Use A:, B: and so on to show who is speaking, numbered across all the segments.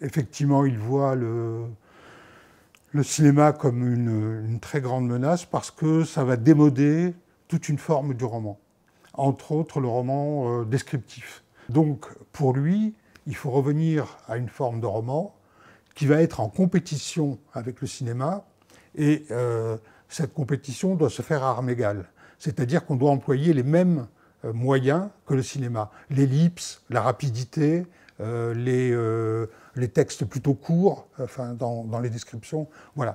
A: Effectivement, il voit le cinéma comme une très grande menace parce que ça va démoder toute une forme du roman, entre autres le roman descriptif. Donc pour lui, il faut revenir à une forme de roman qui va être en compétition avec le cinéma et cette compétition doit se faire à armes égales. C'est-à-dire qu'on doit employer les mêmes moyens que le cinéma. L'ellipse, la rapidité, les textes plutôt courts, enfin, dans les descriptions. Voilà.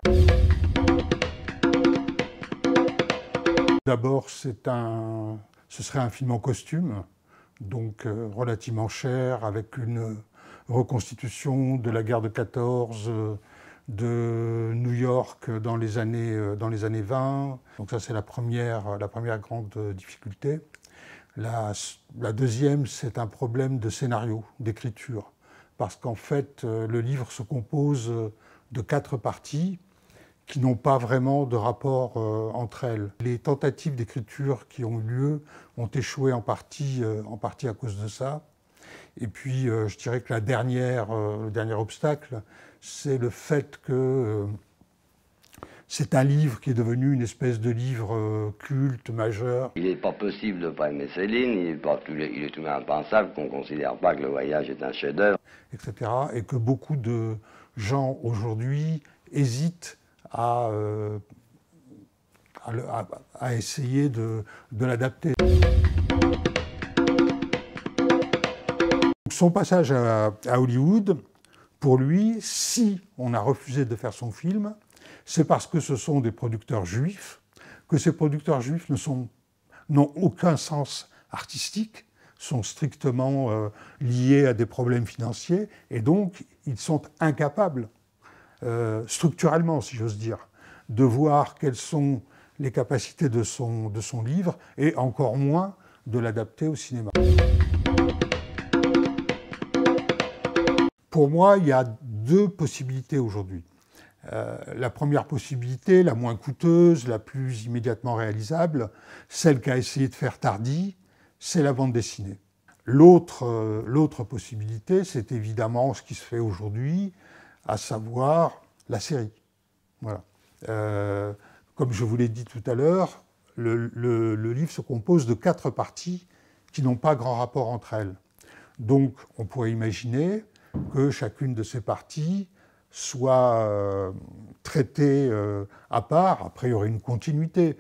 A: D'abord, ce serait un film en costume, donc relativement cher, avec une reconstitution de la guerre de 14, de New York dans les années 20. Donc ça, c'est la première grande difficulté. La deuxième, c'est un problème de scénario, d'écriture. Parce qu'en fait, le livre se compose de 4 parties qui n'ont pas vraiment de rapport entre elles. Les tentatives d'écriture qui ont eu lieu ont échoué en partie à cause de ça. Et puis, je dirais que le dernier obstacle, c'est le fait que c'est un livre qui est devenu une espèce de livre culte, majeur.
B: Il n'est pas possible de ne pas aimer Céline, il est tout de même impensable qu'on ne considère pas que Le Voyage est un chef-d'œuvre.
A: Etc. Et que beaucoup de gens aujourd'hui hésitent à essayer de l'adapter. Son passage à Hollywood, pour lui, si on a refusé de faire son film, c'est parce que ce sont des producteurs juifs, que ces producteurs juifs n'ont aucun sens artistique, sont strictement liés à des problèmes financiers, et donc ils sont incapables, structurellement, si j'ose dire, de voir quelles sont les capacités de son livre, et encore moins de l'adapter au cinéma. Pour moi, il y a 2 possibilités aujourd'hui. La première possibilité, la moins coûteuse, la plus immédiatement réalisable, celle qu'a essayé de faire Tardy, c'est la bande dessinée. L'autre possibilité, c'est évidemment ce qui se fait aujourd'hui, à savoir la série. Voilà. Comme je vous l'ai dit tout à l'heure, le livre se compose de 4 parties qui n'ont pas grand rapport entre elles. Donc, on pourrait imaginer que chacune de ces parties soit traitée à part. Après, il y aurait une continuité,